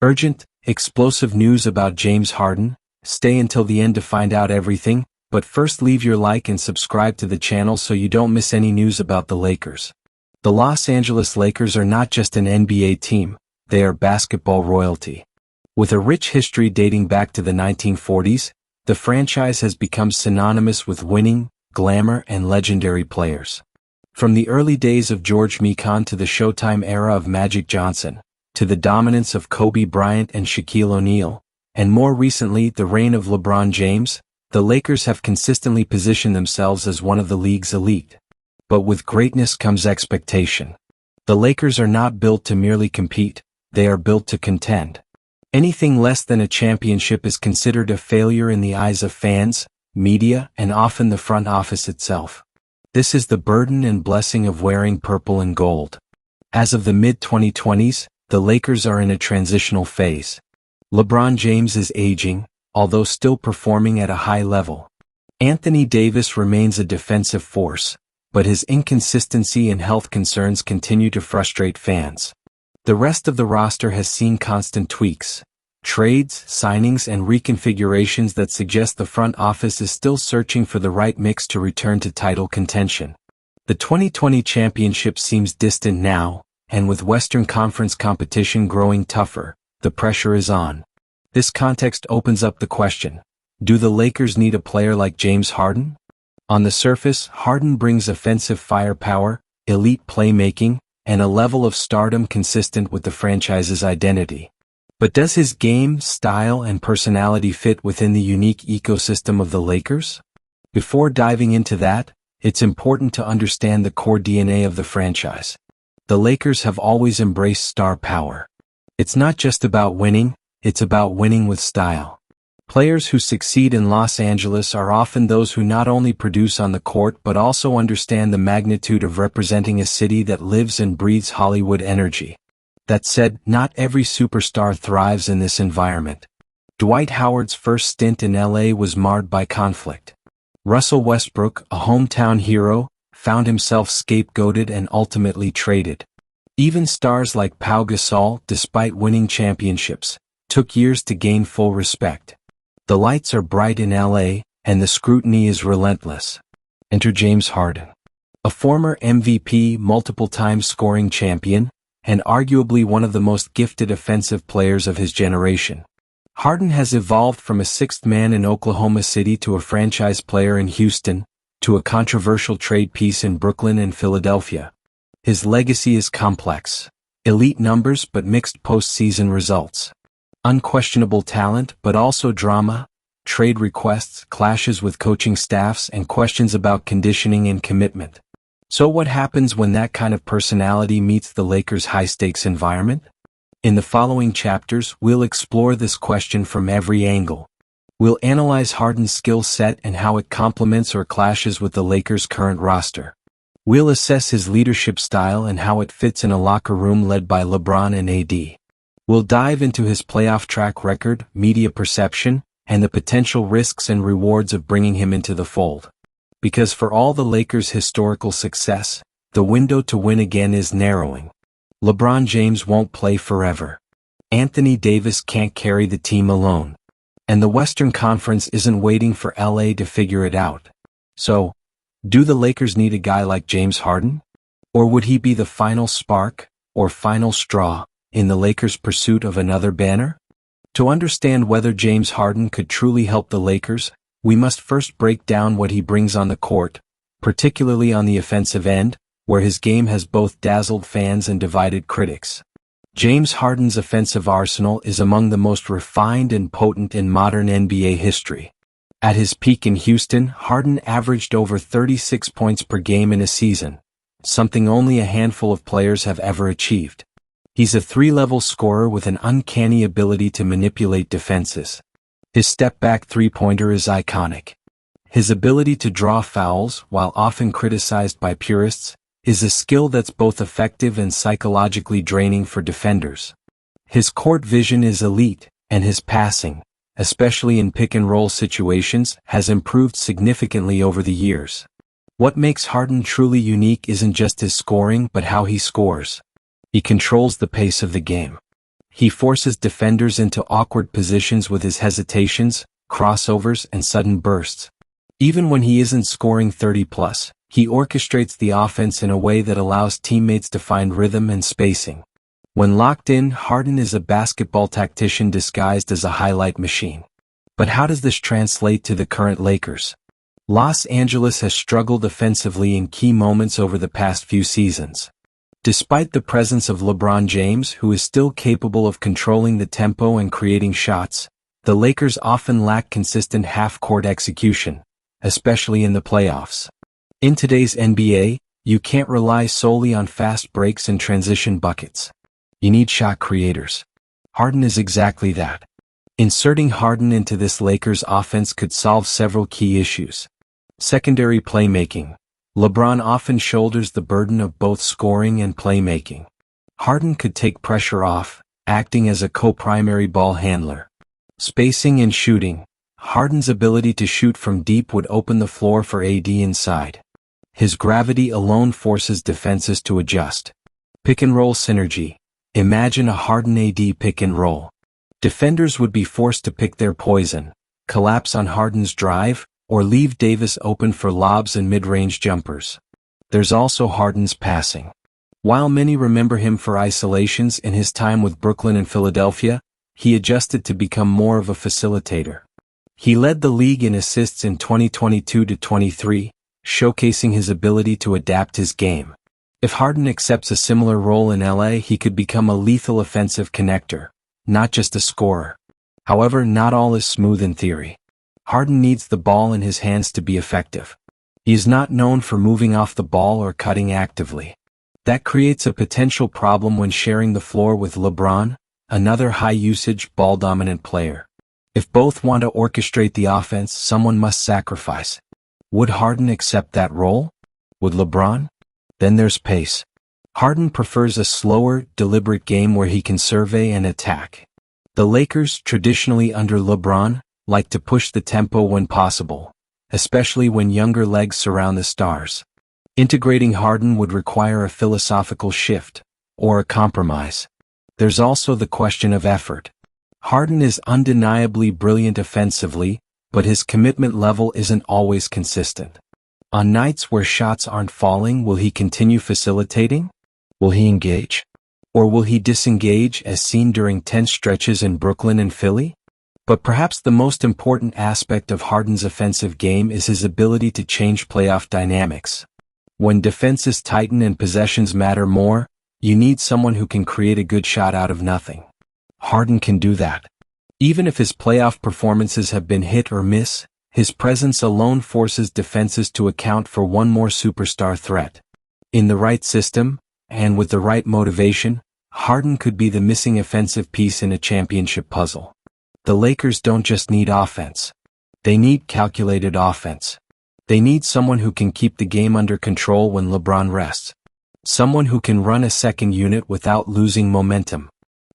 Urgent, explosive news about James Harden. Stay until the end to find out everything, but first leave your like and subscribe to the channel so you don't miss any news about the Lakers. The Los Angeles Lakers are not just an NBA team, they are basketball royalty. With a rich history dating back to the 1940s, the franchise has become synonymous with winning, glamour, and legendary players. From the early days of George Mikan to the Showtime era of Magic Johnson, to the dominance of Kobe Bryant and Shaquille O'Neal, and more recently the reign of LeBron James, the Lakers have consistently positioned themselves as one of the league's elite. But with greatness comes expectation. The Lakers are not built to merely compete, they are built to contend. Anything less than a championship is considered a failure in the eyes of fans, media, and often the front office itself. This is the burden and blessing of wearing purple and gold. As of the mid-2020s, the Lakers are in a transitional phase. LeBron James is aging, although still performing at a high level. Anthony Davis remains a defensive force, but his inconsistency and health concerns continue to frustrate fans. The rest of the roster has seen constant tweaks, trades, signings, and reconfigurations that suggest the front office is still searching for the right mix to return to title contention. The 2020 championship seems distant now, and with Western Conference competition growing tougher, the pressure is on. This context opens up the question, do the Lakers need a player like James Harden? On the surface, Harden brings offensive firepower, elite playmaking, and a level of stardom consistent with the franchise's identity. But does his game, style, and personality fit within the unique ecosystem of the Lakers? Before diving into that, it's important to understand the core DNA of the franchise. The Lakers have always embraced star power. It's not just about winning, it's about winning with style. Players who succeed in Los Angeles are often those who not only produce on the court but also understand the magnitude of representing a city that lives and breathes Hollywood energy. That said, not every superstar thrives in this environment. Dwight Howard's first stint in LA was marred by conflict. Russell Westbrook, a hometown hero, found himself scapegoated and ultimately traded. Even stars like Pau Gasol, despite winning championships, took years to gain full respect. The lights are bright in LA, and the scrutiny is relentless. Enter James Harden. A former MVP, multiple-time scoring champion, and arguably one of the most gifted offensive players of his generation. Harden has evolved from a sixth man in Oklahoma City to a franchise player in Houston, to a controversial trade piece in Brooklyn and Philadelphia. His legacy is complex. Elite numbers but mixed postseason results. Unquestionable talent but also drama, trade requests, clashes with coaching staffs, and questions about conditioning and commitment. So what happens when that kind of personality meets the Lakers' high-stakes environment? In the following chapters, we'll explore this question from every angle. We'll analyze Harden's skill set and how it complements or clashes with the Lakers' current roster. We'll assess his leadership style and how it fits in a locker room led by LeBron and AD. We'll dive into his playoff track record, media perception, and the potential risks and rewards of bringing him into the fold. Because for all the Lakers' historical success, the window to win again is narrowing. LeBron James won't play forever. Anthony Davis can't carry the team alone. And the Western Conference isn't waiting for LA to figure it out. So, do the Lakers need a guy like James Harden? Or would he be the final spark, or final straw, in the Lakers' pursuit of another banner? To understand whether James Harden could truly help the Lakers, we must first break down what he brings on the court, particularly on the offensive end, where his game has both dazzled fans and divided critics. James Harden's offensive arsenal is among the most refined and potent in modern NBA history. At his peak in Houston, Harden averaged over 36 points per game in a season, something only a handful of players have ever achieved. He's a three-level scorer with an uncanny ability to manipulate defenses. His step-back three-pointer is iconic. His ability to draw fouls, while often criticized by purists, is a skill that's both effective and psychologically draining for defenders. His court vision is elite, and his passing, especially in pick-and-roll situations, has improved significantly over the years. What makes Harden truly unique isn't just his scoring but how he scores. He controls the pace of the game. He forces defenders into awkward positions with his hesitations, crossovers, and sudden bursts. Even when he isn't scoring 30+, he orchestrates the offense in a way that allows teammates to find rhythm and spacing. When locked in, Harden is a basketball tactician disguised as a highlight machine. But how does this translate to the current Lakers? Los Angeles has struggled offensively in key moments over the past few seasons. Despite the presence of LeBron James, who is still capable of controlling the tempo and creating shots, the Lakers often lack consistent half-court execution, especially in the playoffs. In today's NBA, you can't rely solely on fast breaks and transition buckets. You need shot creators. Harden is exactly that. Inserting Harden into this Lakers offense could solve several key issues. Secondary playmaking. LeBron often shoulders the burden of both scoring and playmaking. Harden could take pressure off, acting as a co-primary ball handler. Spacing and shooting. Harden's ability to shoot from deep would open the floor for AD inside. His gravity alone forces defenses to adjust. Pick and roll synergy. Imagine a Harden AD pick and roll. Defenders would be forced to pick their poison, collapse on Harden's drive, or leave Davis open for lobs and mid-range jumpers. There's also Harden's passing. While many remember him for isolations in his time with Brooklyn and Philadelphia, he adjusted to become more of a facilitator. He led the league in assists in 2022-23, showcasing his ability to adapt his game. If Harden accepts a similar role in LA, he could become a lethal offensive connector, not just a scorer. However, not all is smooth in theory. Harden needs the ball in his hands to be effective. He is not known for moving off the ball or cutting actively. That creates a potential problem when sharing the floor with LeBron, another high-usage, ball-dominant player. If both want to orchestrate the offense, someone must sacrifice. Would Harden accept that role? Would LeBron? Then there's pace. Harden prefers a slower, deliberate game where he can survey and attack. The Lakers, traditionally under LeBron, like to push the tempo when possible, especially when younger legs surround the stars. Integrating Harden would require a philosophical shift, or a compromise. There's also the question of effort. Harden is undeniably brilliant offensively, but his commitment level isn't always consistent. On nights where shots aren't falling, will he continue facilitating? Will he engage? Or will he disengage as seen during tense stretches in Brooklyn and Philly? But perhaps the most important aspect of Harden's offensive game is his ability to change playoff dynamics. When defenses tighten and possessions matter more, you need someone who can create a good shot out of nothing. Harden can do that. Even if his playoff performances have been hit or miss, his presence alone forces defenses to account for one more superstar threat. In the right system, and with the right motivation, Harden could be the missing offensive piece in a championship puzzle. The Lakers don't just need offense. They need calculated offense. They need someone who can keep the game under control when LeBron rests. Someone who can run a second unit without losing momentum.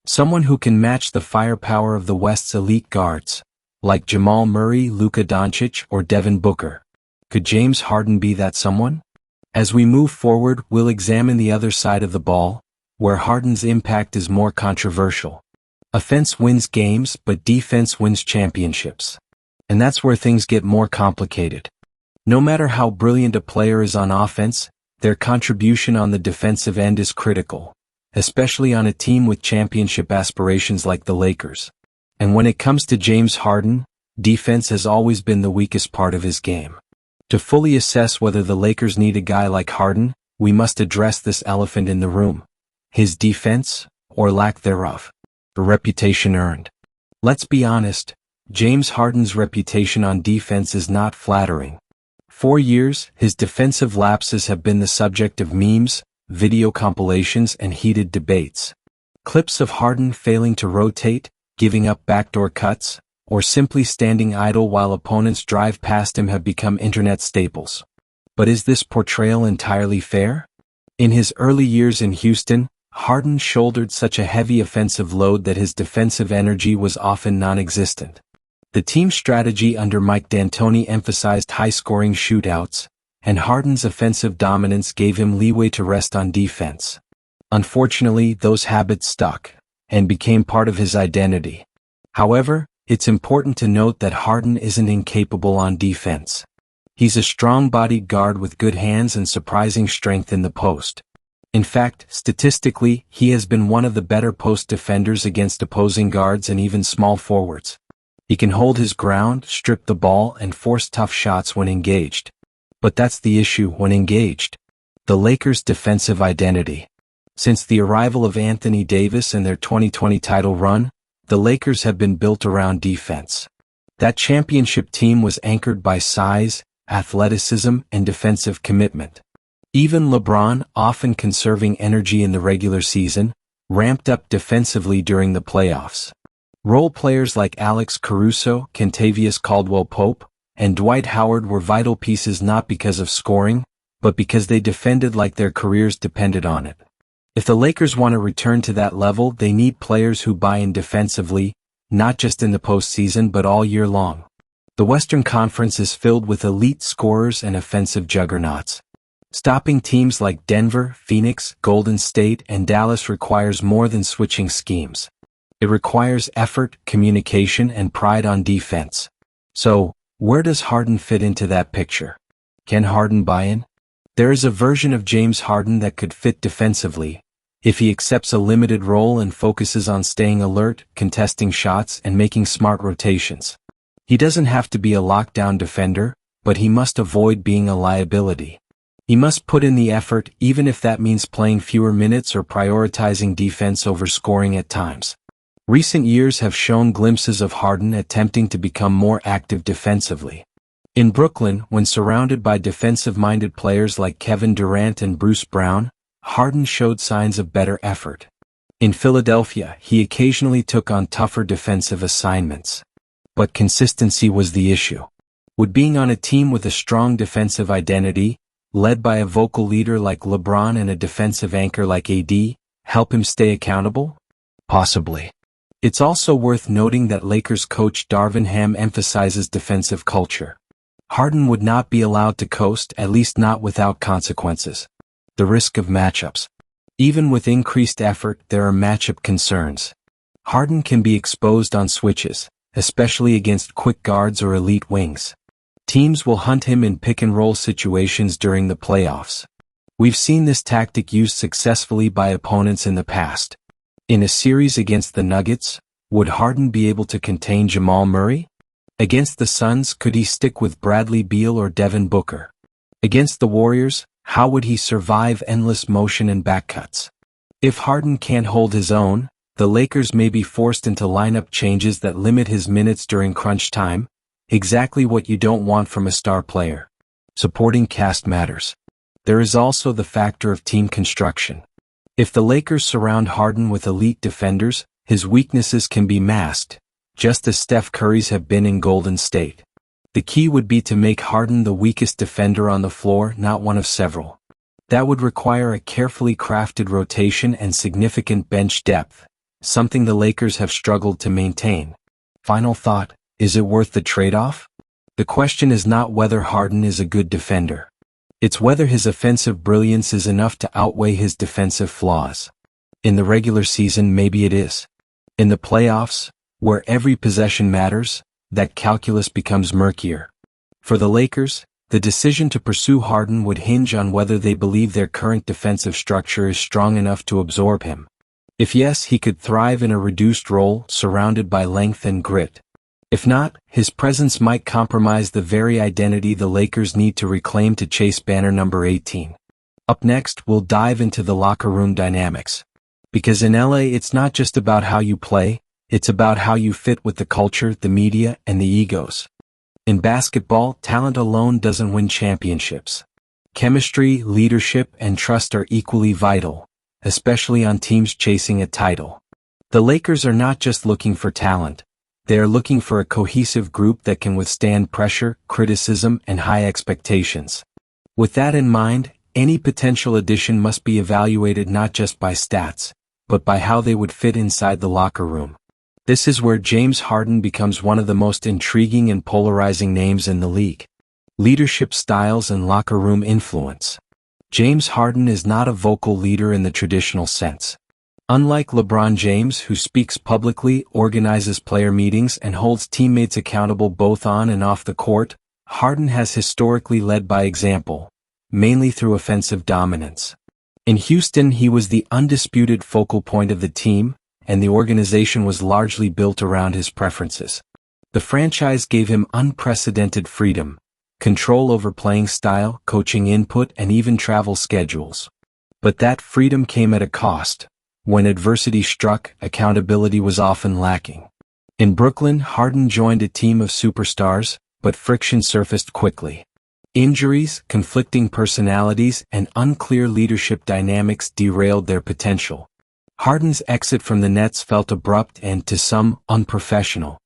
Someone who can match the firepower of the West's elite guards, like Jamal Murray, Luka Doncic, or Devin Booker. Could James Harden be that someone? As we move forward, we'll examine the other side of the ball, where Harden's impact is more controversial. Offense wins games, but defense wins championships. And that's where things get more complicated. No matter how brilliant a player is on offense, their contribution on the defensive end is critical, especially on a team with championship aspirations like the Lakers. And when it comes to James Harden, defense has always been the weakest part of his game. To fully assess whether the Lakers need a guy like Harden, we must address this elephant in the room: his defense, or lack thereof. The reputation earned. Let's be honest, James Harden's reputation on defense is not flattering. For years, his defensive lapses have been the subject of memes, video compilations, and heated debates. Clips of Harden failing to rotate, giving up backdoor cuts, or simply standing idle while opponents drive past him have become internet staples. But is this portrayal entirely fair? In his early years in Houston, Harden shouldered such a heavy offensive load that his defensive energy was often non-existent. The team strategy under Mike D'Antoni emphasized high-scoring shootouts, and Harden's offensive dominance gave him leeway to rest on defense. Unfortunately, those habits stuck. and became part of his identity. However, it's important to note that Harden isn't incapable on defense. He's a strong-bodied guard with good hands and surprising strength in the post. In fact, statistically, he has been one of the better post defenders against opposing guards and even small forwards. He can hold his ground, strip the ball, and force tough shots when engaged. But that's the issue when engaged. The Lakers' defensive identity. Since the arrival of Anthony Davis and their 2020 title run, the Lakers have been built around defense. That championship team was anchored by size, athleticism, and defensive commitment. Even LeBron, often conserving energy in the regular season, ramped up defensively during the playoffs. Role players like Alex Caruso, Kentavious Caldwell-Pope, and Dwight Howard were vital pieces not because of scoring, but because they defended like their careers depended on it. If the Lakers want to return to that level, they need players who buy in defensively, not just in the postseason but all year long. The Western Conference is filled with elite scorers and offensive juggernauts. Stopping teams like Denver, Phoenix, Golden State, and Dallas requires more than switching schemes. It requires effort, communication, and pride on defense. So, where does Harden fit into that picture? Can Harden buy in? There is a version of James Harden that could fit defensively, if he accepts a limited role and focuses on staying alert, contesting shots, and making smart rotations. He doesn't have to be a lockdown defender, but he must avoid being a liability. He must put in the effort even if that means playing fewer minutes or prioritizing defense over scoring at times. Recent years have shown glimpses of Harden attempting to become more active defensively. In Brooklyn, when surrounded by defensive-minded players like Kevin Durant and Bruce Brown, Harden showed signs of better effort. In Philadelphia, he occasionally took on tougher defensive assignments. But consistency was the issue. Would being on a team with a strong defensive identity, led by a vocal leader like LeBron and a defensive anchor like AD, help him stay accountable? Possibly. It's also worth noting that Lakers coach Darvin Ham emphasizes defensive culture. Harden would not be allowed to coast, at least not without consequences. The risk of matchups. Even with increased effort, there are matchup concerns. Harden can be exposed on switches, especially against quick guards or elite wings. Teams will hunt him in pick-and-roll situations during the playoffs. We've seen this tactic used successfully by opponents in the past. In a series against the Nuggets, would Harden be able to contain Jamal Murray? Against the Suns, could he stick with Bradley Beal or Devin Booker? Against the Warriors, how would he survive endless motion and backcuts? If Harden can't hold his own, the Lakers may be forced into lineup changes that limit his minutes during crunch time, exactly what you don't want from a star player. Supporting cast matters. There is also the factor of team construction. If the Lakers surround Harden with elite defenders, his weaknesses can be masked, just as Steph Curry's have been in Golden State. The key would be to make Harden the weakest defender on the floor, not one of several. That would require a carefully crafted rotation and significant bench depth, something the Lakers have struggled to maintain. Final thought, is it worth the trade-off? The question is not whether Harden is a good defender. It's whether his offensive brilliance is enough to outweigh his defensive flaws. In the regular season, maybe it is. In the playoffs, where every possession matters, that calculus becomes murkier. For the Lakers, the decision to pursue Harden would hinge on whether they believe their current defensive structure is strong enough to absorb him. If yes, he could thrive in a reduced role, surrounded by length and grit. If not, his presence might compromise the very identity the Lakers need to reclaim to chase banner number 18. Up next, we'll dive into the locker room dynamics. Because in LA, it's not just about how you play, it's about how you fit with the culture, the media, and the egos. In basketball, talent alone doesn't win championships. Chemistry, leadership, and trust are equally vital, especially on teams chasing a title. The Lakers are not just looking for talent. They are looking for a cohesive group that can withstand pressure, criticism, and high expectations. With that in mind, any potential addition must be evaluated not just by stats, but by how they would fit inside the locker room. This is where James Harden becomes one of the most intriguing and polarizing names in the league. Leadership styles and locker room influence. James Harden is not a vocal leader in the traditional sense. Unlike LeBron James, who speaks publicly, organizes player meetings, and holds teammates accountable both on and off the court, Harden has historically led by example, mainly through offensive dominance. In Houston, he was the undisputed focal point of the team, and the organization was largely built around his preferences. The franchise gave him unprecedented freedom, control over playing style, coaching input, and even travel schedules. But that freedom came at a cost. When adversity struck, accountability was often lacking. In Brooklyn, Harden joined a team of superstars, but friction surfaced quickly. Injuries, conflicting personalities, and unclear leadership dynamics derailed their potential. Harden's exit from the Nets felt abrupt and, to some, unprofessional.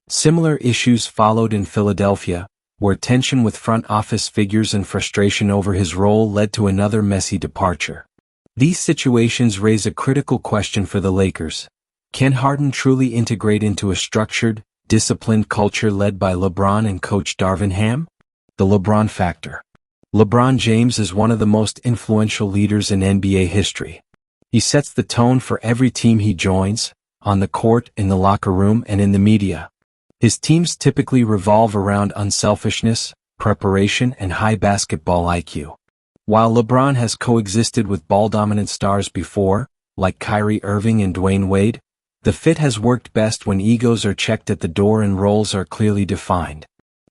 Similar issues followed in Philadelphia, where tension with front office figures and frustration over his role led to another messy departure. These situations raise a critical question for the Lakers. Can Harden truly integrate into a structured, disciplined culture led by LeBron and coach Darvin Ham? The LeBron factor. LeBron James is one of the most influential leaders in NBA history. He sets the tone for every team he joins, on the court, in the locker room, and in the media. His teams typically revolve around unselfishness, preparation, and high basketball IQ. While LeBron has coexisted with ball-dominant stars before, like Kyrie Irving and Dwayne Wade, the fit has worked best when egos are checked at the door and roles are clearly defined.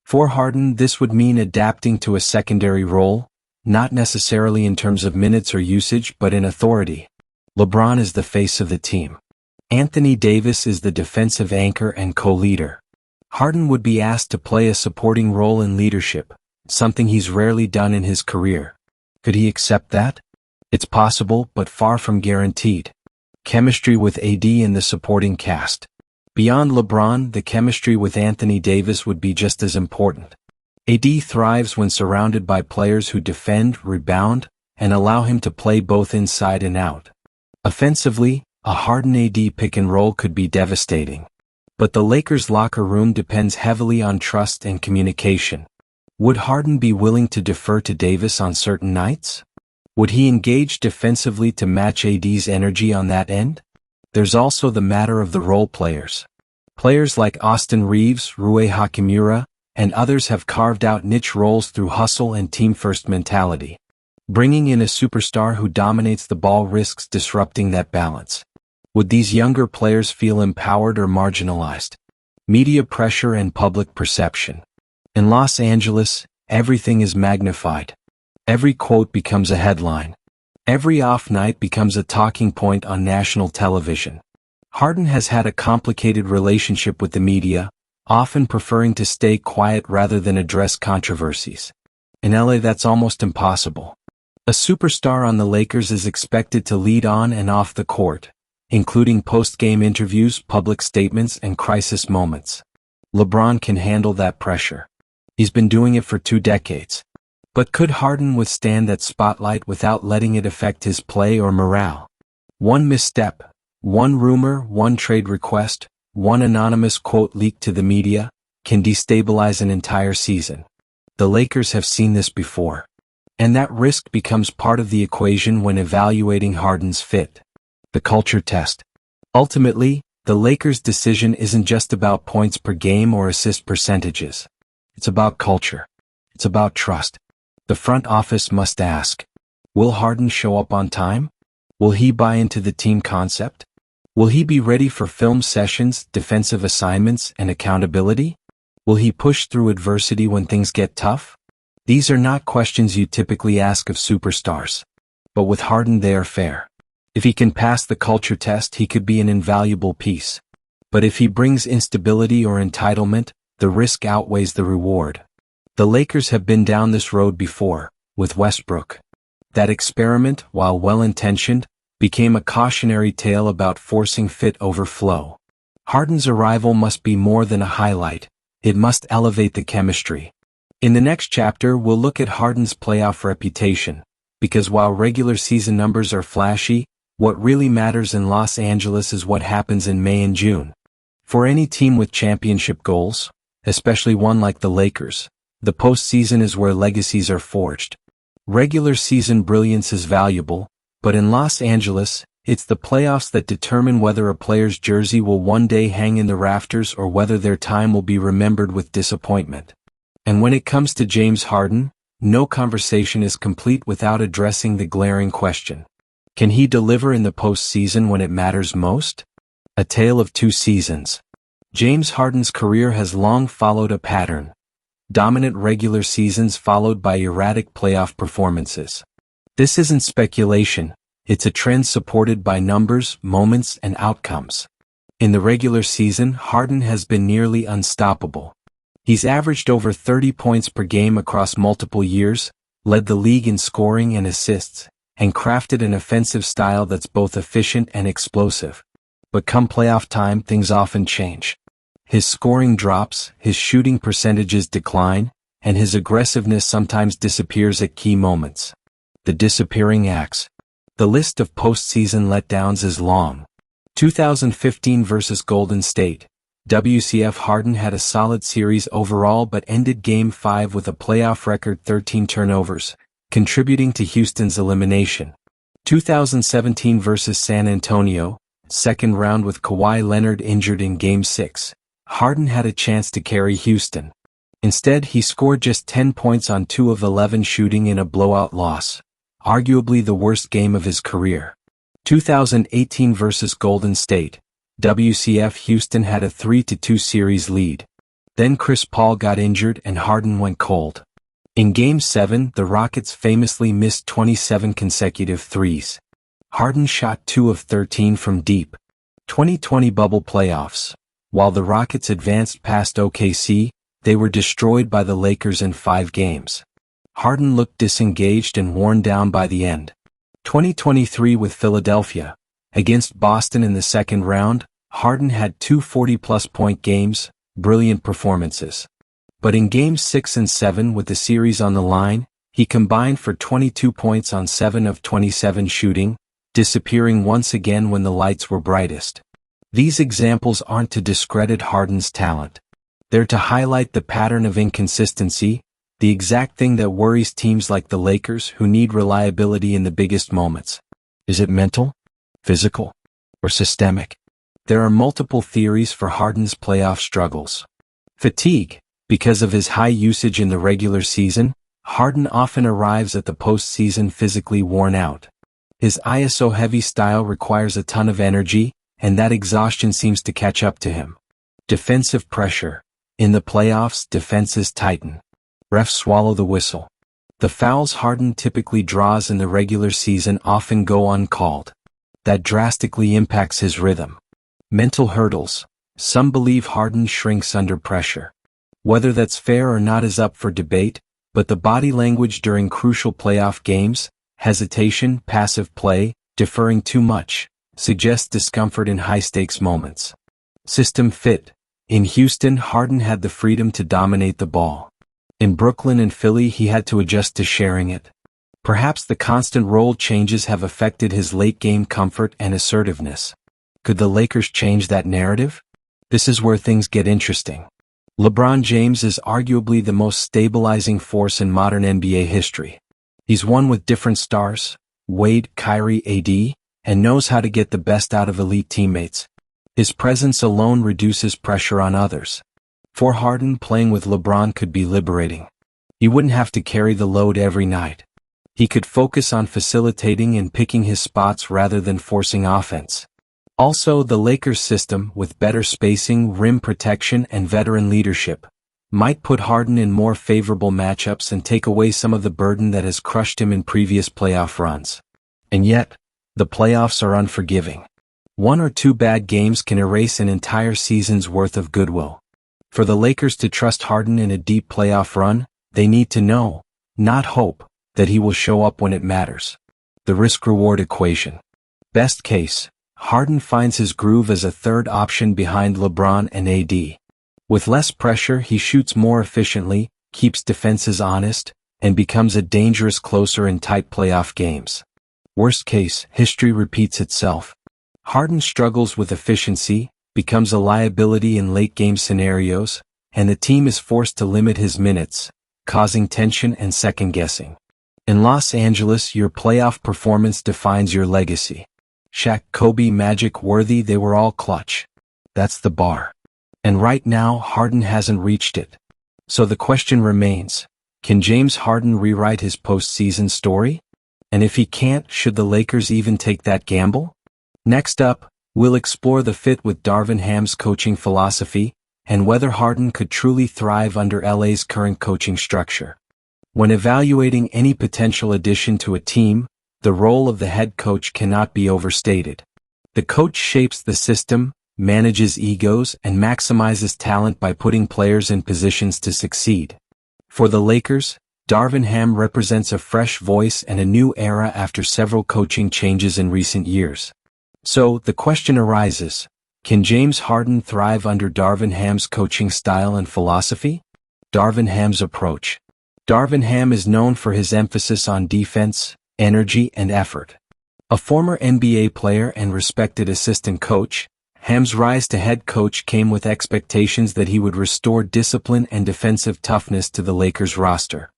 For Harden, this would mean adapting to a secondary role, not necessarily in terms of minutes or usage but in authority. LeBron is the face of the team. Anthony Davis is the defensive anchor and co-leader. Harden would be asked to play a supporting role in leadership, something he's rarely done in his career. Could he accept that? It's possible, but far from guaranteed. Chemistry with AD in the supporting cast. Beyond LeBron, the chemistry with Anthony Davis would be just as important. AD thrives when surrounded by players who defend, rebound, and allow him to play both inside and out. Offensively, a Harden-AD pick-and-roll could be devastating. But the Lakers' locker room depends heavily on trust and communication. Would Harden be willing to defer to Davis on certain nights? Would he engage defensively to match AD's energy on that end? There's also the matter of the role players. Players like Austin Reeves, Rui Hachimura, and others have carved out niche roles through hustle and team-first mentality. Bringing in a superstar who dominates the ball risks disrupting that balance. Would these younger players feel empowered or marginalized? Media pressure and public perception. In Los Angeles, everything is magnified. Every quote becomes a headline. Every off night becomes a talking point on national television. Harden has had a complicated relationship with the media, often preferring to stay quiet rather than address controversies. In LA, that's almost impossible. A superstar on the Lakers is expected to lead on and off the court, including post-game interviews, public statements, and crisis moments. LeBron can handle that pressure. He's been doing it for 2 decades. But could Harden withstand that spotlight without letting it affect his play or morale? One misstep, one rumor, one trade request, one anonymous quote leaked to the media, can destabilize an entire season. The Lakers have seen this before. And that risk becomes part of the equation when evaluating Harden's fit. The culture test. Ultimately, the Lakers' decision isn't just about points per game or assist percentages. It's about culture. It's about trust. The front office must ask, will Harden show up on time? Will he buy into the team concept? Will he be ready for film sessions, defensive assignments, and accountability? Will he push through adversity when things get tough? These are not questions you typically ask of superstars. But with Harden they are fair. If he can pass the culture test, he could be an invaluable piece. But if he brings instability or entitlement, the risk outweighs the reward. The Lakers have been down this road before, with Westbrook. That experiment, while well-intentioned, became a cautionary tale about forcing fit over flow. Harden's arrival must be more than a highlight. It must elevate the chemistry. In the next chapter, we'll look at Harden's playoff reputation, because while regular season numbers are flashy, what really matters in Los Angeles is what happens in May and June. For any team with championship goals, especially one like the Lakers, the postseason is where legacies are forged. Regular season brilliance is valuable, but in Los Angeles, It's the playoffs that determine whether a player's jersey will one day hang in the rafters or whether their time will be remembered with disappointment. And when it comes to James Harden, no conversation is complete without addressing the glaring question. Can he deliver in the postseason when it matters most? A tale of two seasons. James Harden's career has long followed a pattern. Dominant regular seasons followed by erratic playoff performances. This isn't speculation. It's a trend supported by numbers, moments, and outcomes. In the regular season, Harden has been nearly unstoppable. He's averaged over 30 points per game across multiple years, led the league in scoring and assists, and crafted an offensive style that's both efficient and explosive. But come playoff time, things often change. His scoring drops, his shooting percentages decline, and his aggressiveness sometimes disappears at key moments. The disappearing acts. The list of postseason letdowns is long. 2015 versus Golden State. WCF Harden had a solid series overall but ended Game 5 with a playoff record 13 turnovers, contributing to Houston's elimination. 2017 versus San Antonio, second round with Kawhi Leonard injured in Game 6. Harden had a chance to carry Houston. Instead, he scored just 10 points on 2 of 11 shooting in a blowout loss. Arguably the worst game of his career. 2018 versus Golden State. WCF Houston had a 3-2 series lead. Then Chris Paul got injured and Harden went cold. In Game 7, the Rockets famously missed 27 consecutive threes. Harden shot 2 of 13 from deep. 2020 bubble playoffs. While the Rockets advanced past OKC, they were destroyed by the Lakers in 5 games. Harden looked disengaged and worn down by the end. 2023 with Philadelphia. Against Boston in the second round, Harden had 2 40-plus point games, brilliant performances. But in Games 6 and 7 with the series on the line, he combined for 22 points on 7 of 27 shooting, disappearing once again when the lights were brightest. These examples aren't to discredit Harden's talent. They're to highlight the pattern of inconsistency, the exact thing that worries teams like the Lakers who need reliability in the biggest moments. Is it mental, physical, or systemic? There are multiple theories for Harden's playoff struggles. Fatigue. Because of his high usage in the regular season, Harden often arrives at the postseason physically worn out. His ISO-heavy style requires a ton of energy, and that exhaustion seems to catch up to him. Defensive pressure. In the playoffs, defenses tighten. Refs swallow the whistle. The fouls Harden typically draws in the regular season often go uncalled. That drastically impacts his rhythm. Mental hurdles. Some believe Harden shrinks under pressure. Whether that's fair or not is up for debate, but the body language during crucial playoff games, hesitation, passive play, deferring too much, suggests discomfort in high-stakes moments. System fit. In Houston, Harden had the freedom to dominate the ball. In Brooklyn and Philly, he had to adjust to sharing it. Perhaps the constant role changes have affected his late-game comfort and assertiveness. Could the Lakers change that narrative? This is where things get interesting. LeBron James is arguably the most stabilizing force in modern NBA history. He's won with different stars, Wade, Kyrie, AD, and knows how to get the best out of elite teammates. His presence alone reduces pressure on others. For Harden, playing with LeBron could be liberating. He wouldn't have to carry the load every night. He could focus on facilitating and picking his spots rather than forcing offense. Also, the Lakers system, with better spacing, rim protection, and veteran leadership, might put Harden in more favorable matchups and take away some of the burden that has crushed him in previous playoff runs. And yet, the playoffs are unforgiving. 1 or 2 bad games can erase an entire season's worth of goodwill. For the Lakers to trust Harden in a deep playoff run, they need to know, not hope, that he will show up when it matters. The risk-reward equation. Best case, Harden finds his groove as a third option behind LeBron and AD. With less pressure, he shoots more efficiently, keeps defenses honest, and becomes a dangerous closer in tight playoff games. Worst case, history repeats itself. Harden struggles with efficiency, becomes a liability in late-game scenarios, and the team is forced to limit his minutes, causing tension and second-guessing. In Los Angeles, your playoff performance defines your legacy. Shaq, Kobe, Magic, Worthy, they were all clutch. That's the bar. And right now, Harden hasn't reached it. So the question remains, can James Harden rewrite his postseason story? And if he can't, should the Lakers even take that gamble? Next up, we'll explore the fit with Darvin Ham's coaching philosophy, and whether Harden could truly thrive under LA's current coaching structure. When evaluating any potential addition to a team, the role of the head coach cannot be overstated. The coach shapes the system, manages egos, and maximizes talent by putting players in positions to succeed. For the Lakers, Darvin Ham represents a fresh voice and a new era after several coaching changes in recent years. So, the question arises, can James Harden thrive under Darvin Ham's coaching style and philosophy? Darvin Ham's approach. Darvin Ham is known for his emphasis on defense, energy, and effort. A former NBA player and respected assistant coach, Ham's rise to head coach came with expectations that he would restore discipline and defensive toughness to the Lakers roster.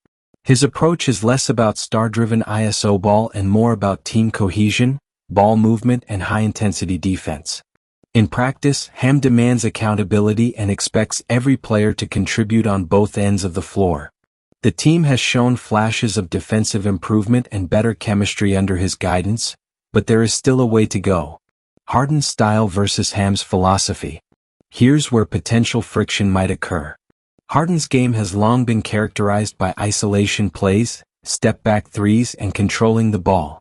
His approach is less about star-driven ISO ball and more about team cohesion, ball movement, and high-intensity defense. In practice, Ham demands accountability and expects every player to contribute on both ends of the floor. The team has shown flashes of defensive improvement and better chemistry under his guidance, but there is still a way to go. Harden's style versus Ham's philosophy. Here's where potential friction might occur. Harden's game has long been characterized by isolation plays, step-back threes, and controlling the ball.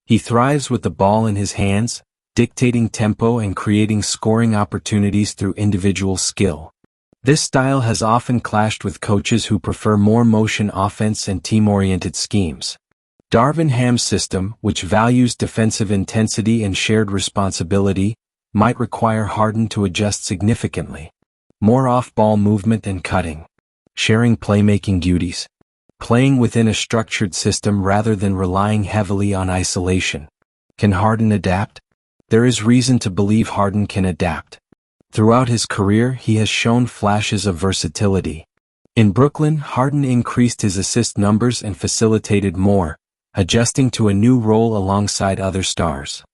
He thrives with the ball in his hands, dictating tempo and creating scoring opportunities through individual skill. This style has often clashed with coaches who prefer more motion offense and team-oriented schemes. Darvin Ham's system, which values defensive intensity and shared responsibility, might require Harden to adjust significantly. More off-ball movement and cutting. Sharing playmaking duties. Playing within a structured system rather than relying heavily on isolation. Can Harden adapt? There is reason to believe Harden can adapt. Throughout his career, he has shown flashes of versatility. In Brooklyn, Harden increased his assist numbers and facilitated more, adjusting to a new role alongside other stars.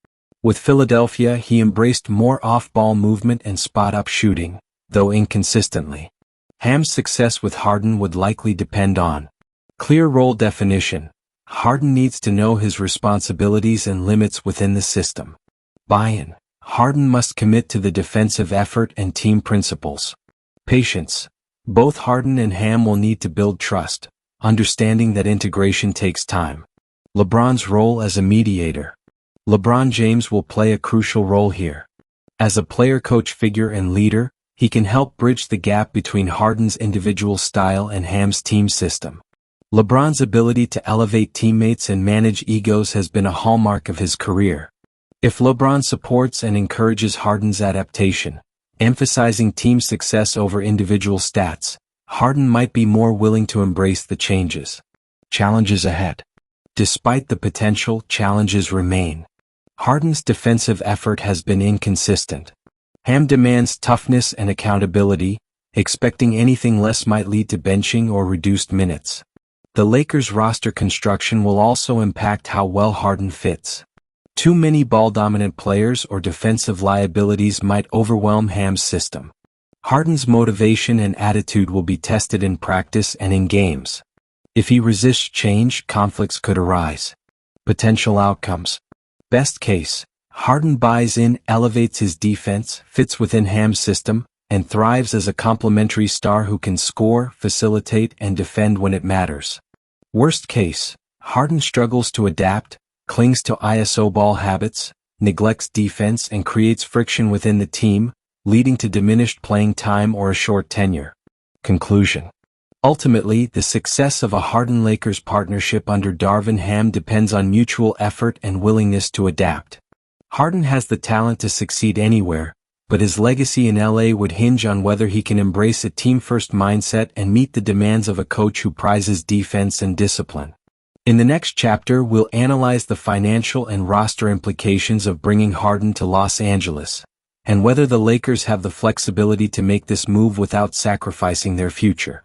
With Philadelphia, he embraced more off-ball movement and spot-up shooting, though inconsistently. Ham's success with Harden would likely depend on clear role definition. Harden needs to know his responsibilities and limits within the system. Buy-in. Harden must commit to the defensive effort and team principles. Patience. Both Harden and Ham will need to build trust, understanding that integration takes time. LeBron's role as a mediator. LeBron James will play a crucial role here. As a player-coach figure and leader, he can help bridge the gap between Harden's individual style and Ham's team system. LeBron's ability to elevate teammates and manage egos has been a hallmark of his career. If LeBron supports and encourages Harden's adaptation, emphasizing team success over individual stats, Harden might be more willing to embrace the changes. Challenges ahead. Despite the potential, challenges remain. Harden's defensive effort has been inconsistent. Ham demands toughness and accountability, expecting anything less might lead to benching or reduced minutes. The Lakers' roster construction will also impact how well Harden fits. Too many ball-dominant players or defensive liabilities might overwhelm Ham's system. Harden's motivation and attitude will be tested in practice and in games. If he resists change, conflicts could arise. Potential outcomes. Best case, Harden buys in, elevates his defense, fits within Ham's system, and thrives as a complementary star who can score, facilitate, and defend when it matters. Worst case, Harden struggles to adapt, clings to ISO ball habits, neglects defense, and creates friction within the team, leading to diminished playing time or a short tenure. Conclusion. Ultimately, the success of a Harden-Lakers partnership under Darvin Ham depends on mutual effort and willingness to adapt. Harden has the talent to succeed anywhere, but his legacy in LA would hinge on whether he can embrace a team-first mindset and meet the demands of a coach who prizes defense and discipline. In the next chapter, we'll analyze the financial and roster implications of bringing Harden to Los Angeles, and whether the Lakers have the flexibility to make this move without sacrificing their future.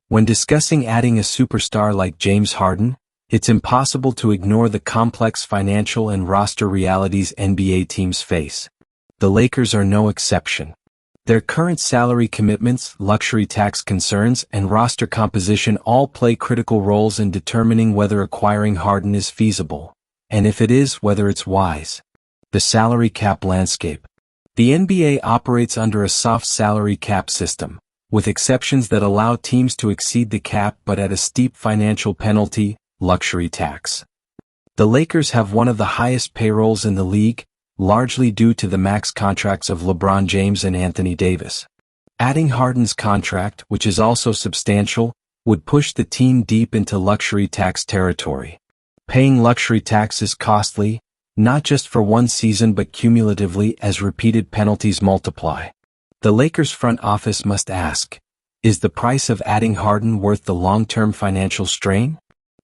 When discussing adding a superstar like James Harden, It's impossible to ignore the complex financial and roster realities NBA teams face. The Lakers are no exception. Their current salary commitments, luxury tax concerns, and roster composition all play critical roles in determining whether acquiring Harden is feasible, and if it is, whether it's wise. The salary cap landscape. The NBA operates under a soft salary cap system, with exceptions that allow teams to exceed the cap but at a steep financial penalty, luxury tax. The Lakers have one of the highest payrolls in the league, largely due to the max contracts of LeBron James and Anthony Davis. Adding Harden's contract, which is also substantial, would push the team deep into luxury tax territory. Paying luxury tax is costly, not just for one season but cumulatively as repeated penalties multiply. The Lakers front office must ask, is the price of adding Harden worth the long-term financial strain?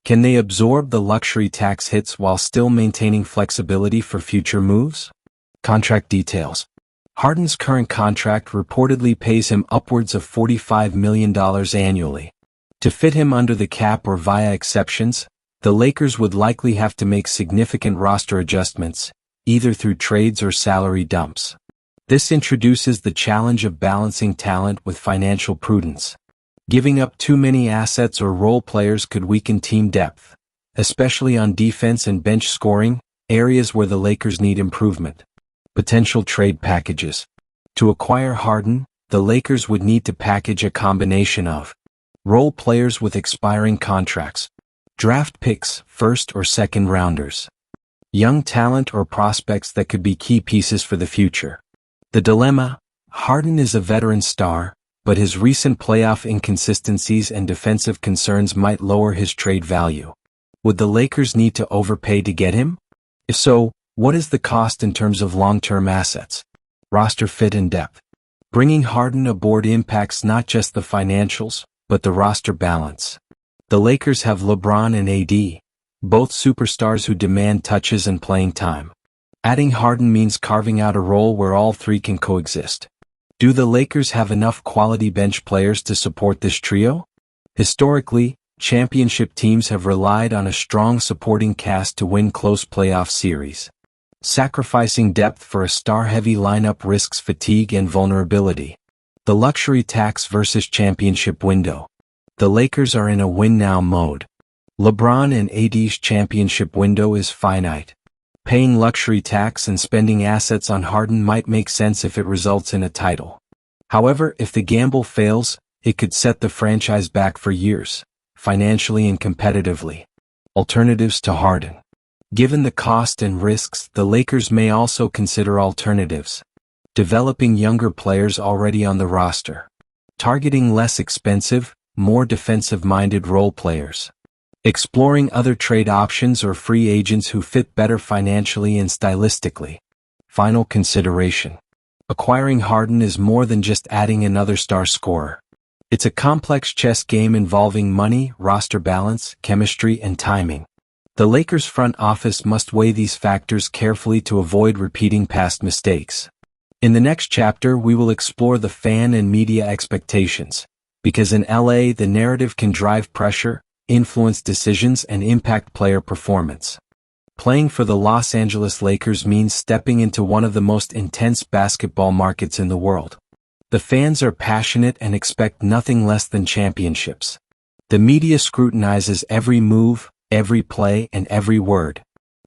Can they absorb the luxury tax hits while still maintaining flexibility for future moves? Contract details. Harden's current contract reportedly pays him upwards of $45 million annually. To fit him under the cap or via exceptions, the Lakers would likely have to make significant roster adjustments, either through trades or salary dumps. This introduces the challenge of balancing talent with financial prudence. Giving up too many assets or role players could weaken team depth, especially on defense and bench scoring, areas where the Lakers need improvement. Potential trade packages. To acquire Harden, the Lakers would need to package a combination of role players with expiring contracts, draft picks, first or second rounders, young talent or prospects that could be key pieces for the future. The dilemma: Harden is a veteran star, but his recent playoff inconsistencies and defensive concerns might lower his trade value. Would the Lakers need to overpay to get him? If so, what is the cost in terms of long-term assets? Roster fit and depth. Bringing Harden aboard impacts not just the financials, but the roster balance. The Lakers have LeBron and AD, both superstars who demand touches and playing time. Adding Harden means carving out a role where all three can coexist. Do the Lakers have enough quality bench players to support this trio? Historically, championship teams have relied on a strong supporting cast to win close playoff series. Sacrificing depth for a star-heavy lineup risks fatigue and vulnerability. The luxury tax versus championship window. The Lakers are in a win-now mode. LeBron and AD's championship window is finite. Paying luxury tax and spending assets on Harden might make sense if it results in a title. However, if the gamble fails, it could set the franchise back for years, financially and competitively. Alternatives to Harden. Given the cost and risks, the Lakers may also consider alternatives. Developing younger players already on the roster. Targeting less expensive, more defensive-minded role players. Exploring other trade options or free agents who fit better financially and stylistically. Final consideration. Acquiring Harden is more than just adding another star scorer. It's a complex chess game involving money, roster balance, chemistry, and timing. The Lakers front office must weigh these factors carefully to avoid repeating past mistakes. In the next chapter, we will explore the fan and media expectations, because in LA the narrative can drive pressure, influence decisions, and impact player performance. Playing for the Los Angeles Lakers means stepping into one of the most intense basketball markets in the world. The fans are passionate and expect nothing less than championships. The media scrutinizes every move, every play, and every word.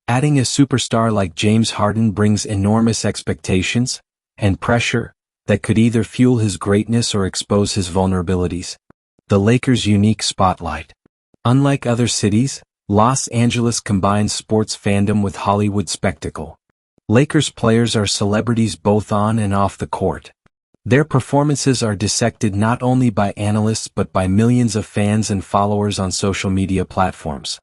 Adding a superstar like James Harden brings enormous expectations and pressure that could either fuel his greatness or expose his vulnerabilities. The Lakers' unique spotlight. Unlike other cities, Los Angeles combines sports fandom with Hollywood spectacle. Lakers players are celebrities both on and off the court. Their performances are dissected not only by analysts but by millions of fans and followers on social media platforms.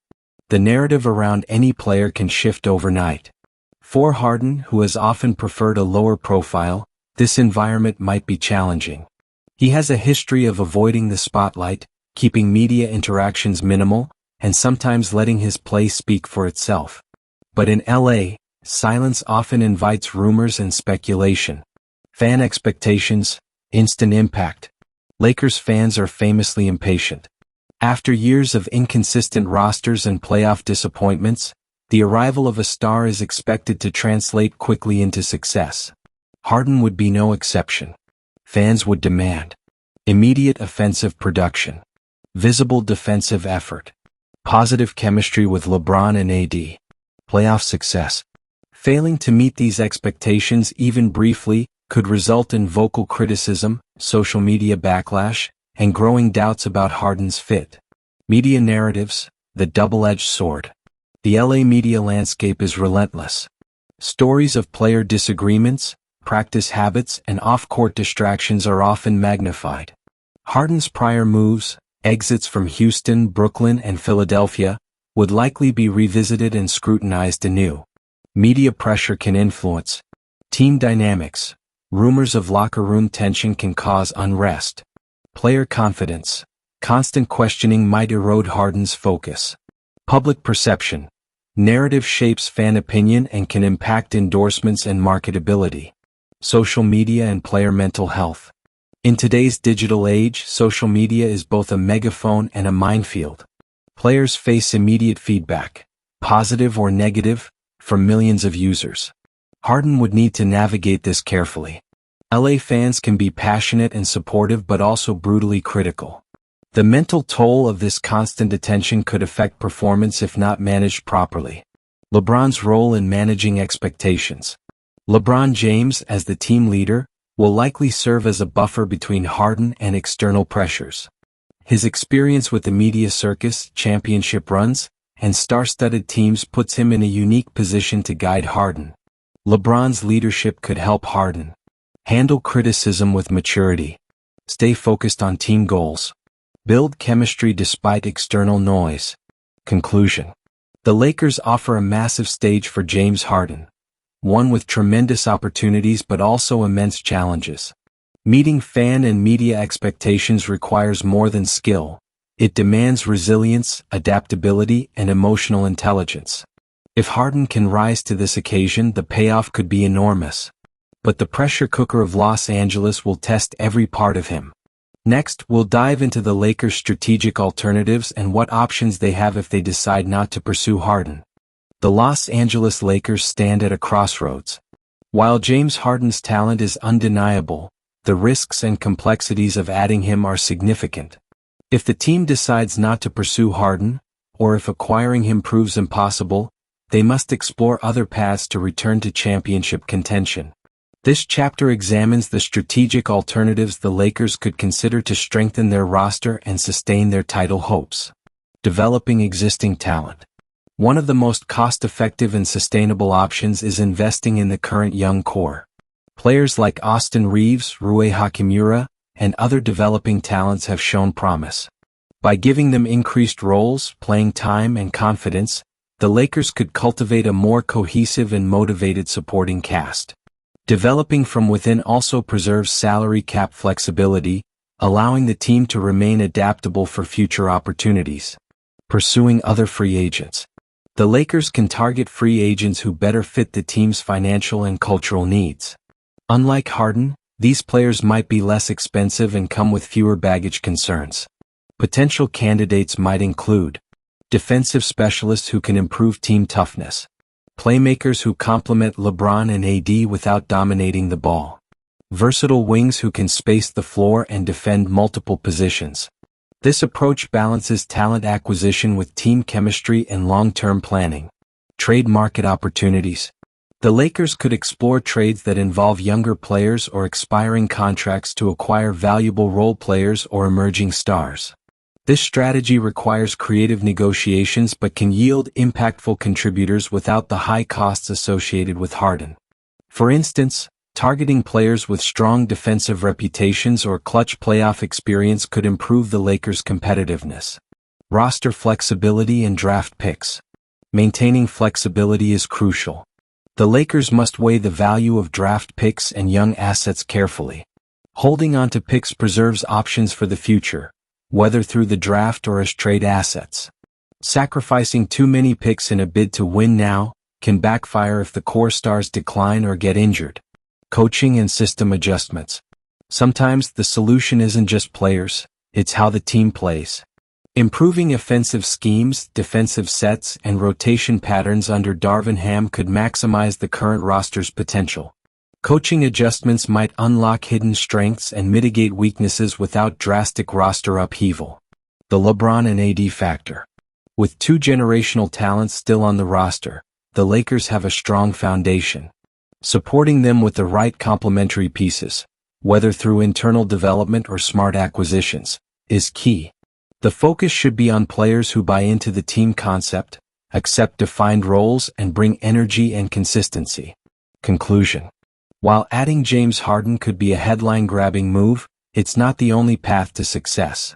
The narrative around any player can shift overnight. For Harden, who has often preferred a lower profile, this environment might be challenging. He has a history of avoiding the spotlight, keeping media interactions minimal, and sometimes letting his play speak for itself. But in LA, silence often invites rumors and speculation. Fan expectations, instant impact. Lakers fans are famously impatient. After years of inconsistent rosters and playoff disappointments, the arrival of a star is expected to translate quickly into success. Harden would be no exception. Fans would demand immediate offensive production, visible defensive effort, positive chemistry with LeBron and AD, playoff success. Failing to meet these expectations even briefly could result in vocal criticism, social media backlash, and growing doubts about Harden's fit. Media narratives, the double-edged sword. The LA media landscape is relentless. Stories of player disagreements, practice habits, and off-court distractions are often magnified. Harden's prior moves, exits from Houston, Brooklyn, and Philadelphia, would likely be revisited and scrutinized anew. Media pressure can influence team dynamics. Rumors of locker room tension can cause unrest. Player confidence. Constant questioning might erode Harden's focus. Public perception. Narrative shapes fan opinion and can impact endorsements and marketability. Social media and player mental health. In today's digital age, social media is both a megaphone and a minefield. Players face immediate feedback, positive or negative, from millions of users. Harden would need to navigate this carefully. LA fans can be passionate and supportive but also brutally critical. The mental toll of this constant attention could affect performance if not managed properly. LeBron's role in managing expectations. LeBron James, as the team leader, will likely serve as a buffer between Harden and external pressures. His experience with the media circus, championship runs, and star-studded teams puts him in a unique position to guide Harden. LeBron's leadership could help Harden handle criticism with maturity, stay focused on team goals, build chemistry despite external noise. Conclusion. The Lakers offer a massive stage for James Harden, one with tremendous opportunities but also immense challenges. Meeting fan and media expectations requires more than skill. It demands resilience, adaptability, and emotional intelligence. If Harden can rise to this occasion, the payoff could be enormous. But the pressure cooker of Los Angeles will test every part of him. Next, we'll dive into the Lakers' strategic alternatives and what options they have if they decide not to pursue Harden. The Los Angeles Lakers stand at a crossroads. While James Harden's talent is undeniable, the risks and complexities of adding him are significant. If the team decides not to pursue Harden, or if acquiring him proves impossible, they must explore other paths to return to championship contention. This chapter examines the strategic alternatives the Lakers could consider to strengthen their roster and sustain their title hopes. Developing existing talent. One of the most cost-effective and sustainable options is investing in the current young core. Players like Austin Reeves, Rui Hachimura, and other developing talents have shown promise. By giving them increased roles, playing time, and confidence, the Lakers could cultivate a more cohesive and motivated supporting cast. Developing from within also preserves salary cap flexibility, allowing the team to remain adaptable for future opportunities. Pursuing other free agents. The Lakers can target free agents who better fit the team's financial and cultural needs. Unlike Harden, these players might be less expensive and come with fewer baggage concerns. Potential candidates might include defensive specialists who can improve team toughness, playmakers who complement LeBron and AD without dominating the ball, versatile wings who can space the floor and defend multiple positions. This approach balances talent acquisition with team chemistry and long-term planning. Trade market opportunities. The Lakers could explore trades that involve younger players or expiring contracts to acquire valuable role players or emerging stars. This strategy requires creative negotiations but can yield impactful contributors without the high costs associated with Harden. For instance, targeting players with strong defensive reputations or clutch playoff experience could improve the Lakers' competitiveness. Roster flexibility and draft picks. Maintaining flexibility is crucial. The Lakers must weigh the value of draft picks and young assets carefully. Holding on to picks preserves options for the future, whether through the draft or as trade assets. Sacrificing too many picks in a bid to win now can backfire if the core stars decline or get injured. Coaching and system adjustments. Sometimes the solution isn't just players, it's how the team plays. Improving offensive schemes, defensive sets, and rotation patterns under Darvin Ham could maximize the current roster's potential. Coaching adjustments might unlock hidden strengths and mitigate weaknesses without drastic roster upheaval. The LeBron and AD factor. With two generational talents still on the roster, the Lakers have a strong foundation. Supporting them with the right complementary pieces, whether through internal development or smart acquisitions, is key. The focus should be on players who buy into the team concept, accept defined roles, and bring energy and consistency. Conclusion. While adding James Harden could be a headline-grabbing move, it's not the only path to success.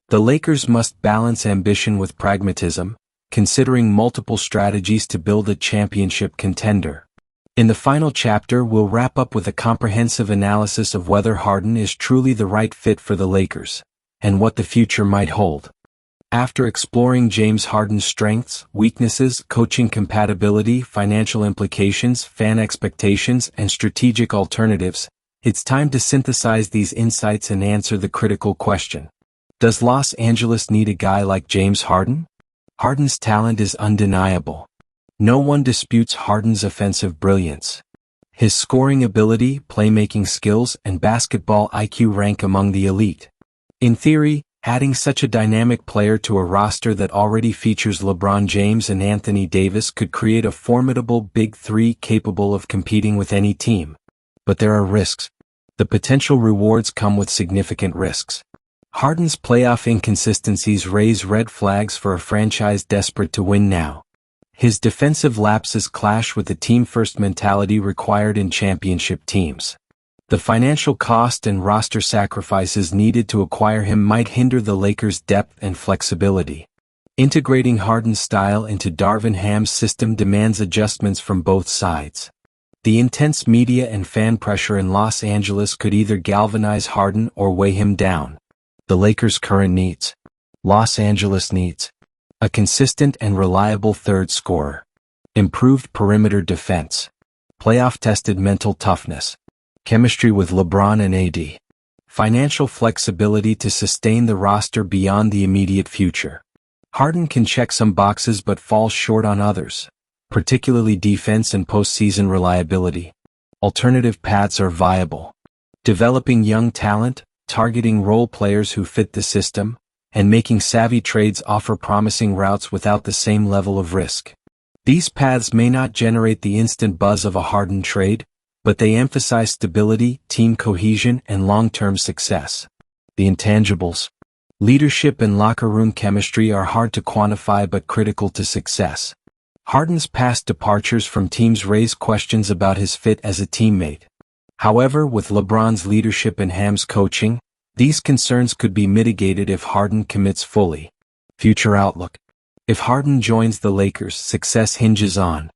The Lakers must balance ambition with pragmatism, considering multiple strategies to build a championship contender. In the final chapter, we'll wrap up with a comprehensive analysis of whether Harden is truly the right fit for the Lakers, and what the future might hold. After exploring James Harden's strengths, weaknesses, coaching compatibility, financial implications, fan expectations, and strategic alternatives, it's time to synthesize these insights and answer the critical question. Does Los Angeles need a guy like James Harden? Harden's talent is undeniable. No one disputes Harden's offensive brilliance. His scoring ability, playmaking skills, and basketball IQ rank among the elite. In theory, adding such a dynamic player to a roster that already features LeBron James and Anthony Davis could create a formidable Big Three capable of competing with any team. But there are risks. The potential rewards come with significant risks. Harden's playoff inconsistencies raise red flags for a franchise desperate to win now. His defensive lapses clash with the team-first mentality required in championship teams. The financial cost and roster sacrifices needed to acquire him might hinder the Lakers' depth and flexibility. Integrating Harden's style into Darvin Ham's system demands adjustments from both sides. The intense media and fan pressure in Los Angeles could either galvanize Harden or weigh him down. The Lakers' current needs. Los Angeles needs a consistent and reliable third scorer, improved perimeter defense, playoff-tested mental toughness, chemistry with LeBron and AD, financial flexibility to sustain the roster beyond the immediate future. Harden can check some boxes but falls short on others, particularly defense and postseason reliability. Alternative paths are viable. Developing young talent, targeting role players who fit the system, and making savvy trades offer promising routes without the same level of risk. These paths may not generate the instant buzz of a Harden trade, but they emphasize stability, team cohesion, and long-term success. The intangibles. Leadership and locker room chemistry are hard to quantify but critical to success. Harden's past departures from teams raise questions about his fit as a teammate. However, with LeBron's leadership and Ham's coaching, these concerns could be mitigated if Harden commits fully. Future outlook. If Harden joins the Lakers, success hinges on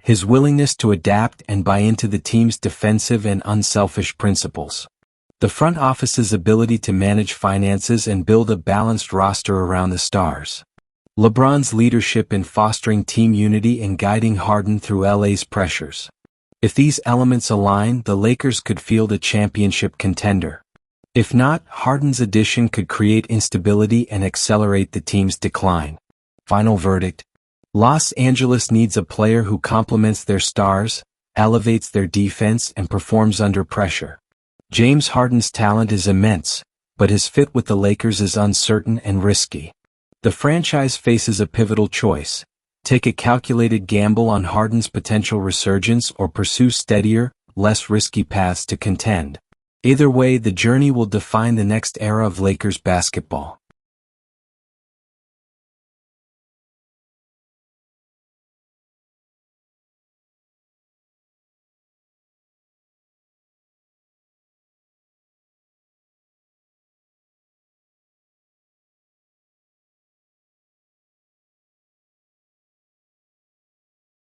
his willingness to adapt and buy into the team's defensive and unselfish principles. The front office's ability to manage finances and build a balanced roster around the stars. LeBron's leadership in fostering team unity and guiding Harden through LA's pressures. If these elements align, the Lakers could field a championship contender. If not, Harden's addition could create instability and accelerate the team's decline. Final verdict. Los Angeles needs a player who complements their stars, elevates their defense, and performs under pressure. James Harden's talent is immense, but his fit with the Lakers is uncertain and risky. The franchise faces a pivotal choice. Take a calculated gamble on Harden's potential resurgence or pursue steadier, less risky paths to contend. Either way, the journey will define the next era of Lakers basketball.